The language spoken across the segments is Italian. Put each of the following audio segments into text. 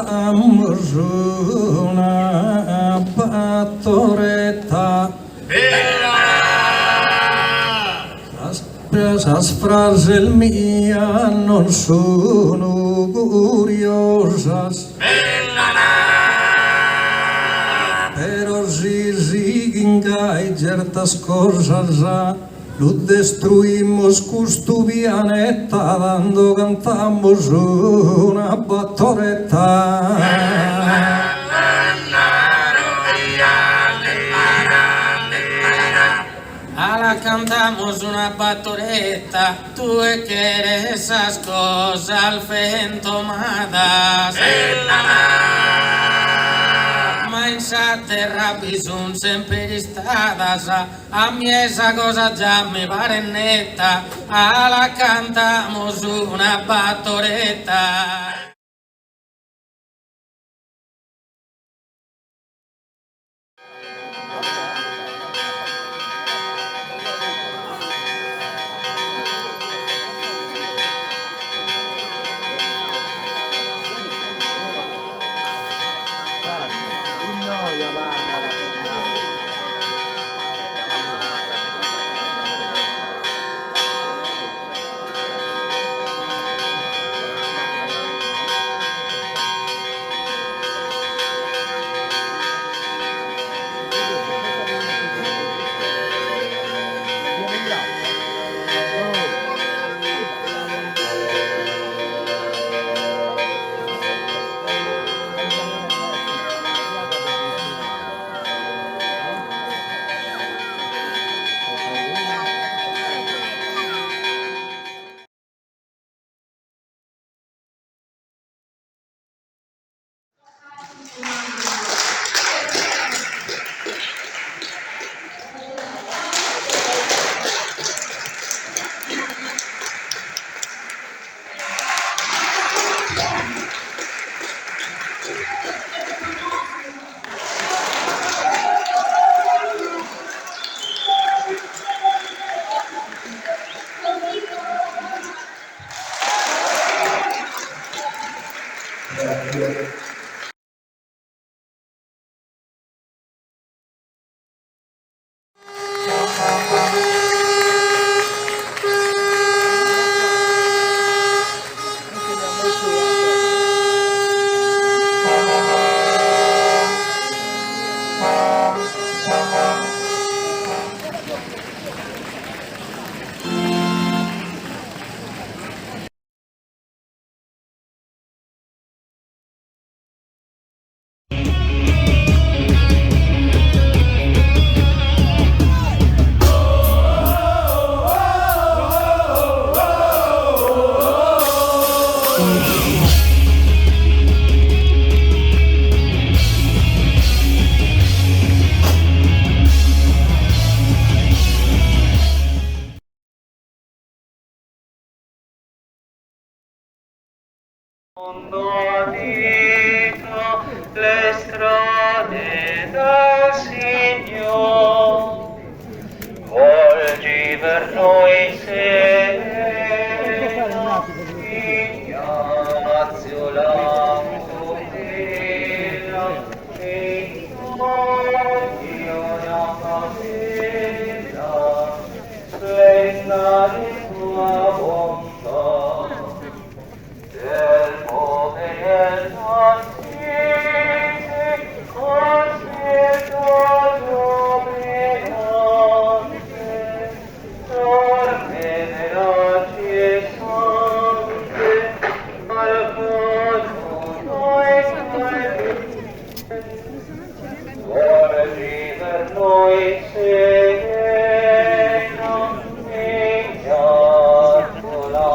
cantamos una pattoretta. Queste frasi mie non sono curiosas, però si ingai certas cosas lo destruimos custo pianeta dando cantamos una pattoretta. Ala cantamos una pattoretta, tu e que esas cosas al fen tomadas. Ma in sa terra son sempre stadas, a mi esa cosa già mi pare netta. Ala cantamos una pattoretta. Mondo adito le strade del Signore, volgi per noi sereno, Ignazio la tutela, e Dio la favela, splenda di tua bontà. Del povero nascite, consiglio dominante, torne veraci e sante, al cono e volgi per noi sereno, Ignazio la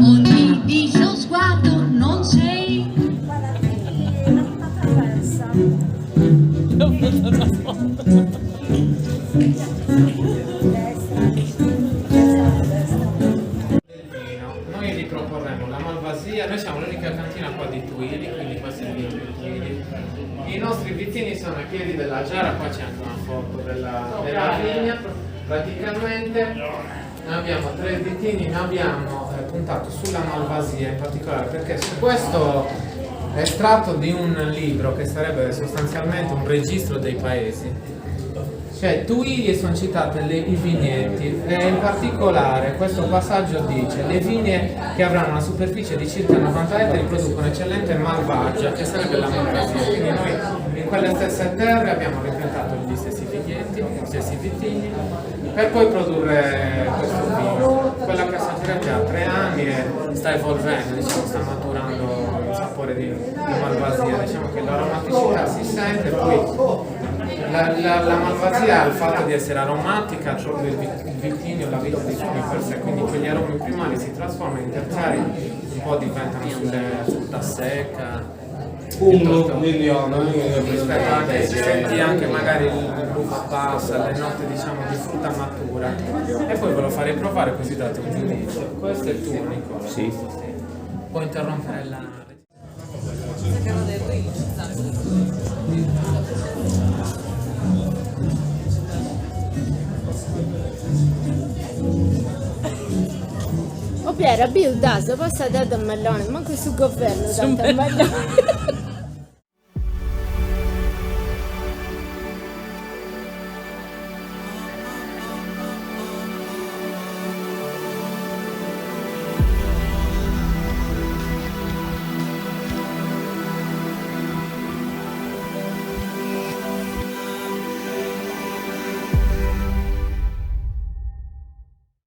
Ogni viso sguardo non sei. Noi riproporremo la Malvasia, noi siamo l'unica cantina qua di Tuili, quindi questo è il vino di Tuili. I nostri vittini sono a piedi della giara, qua c'è anche una foto della vigna. Praticamente noi abbiamo 3 vittini, ne abbiamo puntato sulla Malvasia in particolare perché su questo estratto di un libro che sarebbe sostanzialmente un registro dei paesi, cioè Tuili sono citate i vigneti e in particolare questo passaggio dice: le vigne che avranno una superficie di circa 90 ettari producono eccellente malvagia, che sarebbe la Malvasia. Quindi noi in quelle stesse terre abbiamo ripiantato gli stessi vigneti, gli stessi vitigni, per poi produrre questo vino. Quella che assaggerete ha 3 anni e sta evolvendo, diciamo, sta maturando il sapore di Malvasia, diciamo che l'aromaticità si sente, poi la Malvasia ha il fatto di essere aromatica, proprio il vitigno, la vite di fiumi per sé, quindi quegli aromi primari si trasformano in terziari, un po' diventano sulle frutta secca. Rispetto anche, si senti anche magari l'uva passa, le note diciamo di frutta matura, e poi ve lo farei provare così date un giudizio. Questo è il tunico. Sì. Può interrompere la... Piera, Bill, da, se passa da mellone, manco sul governo, tanto mellone.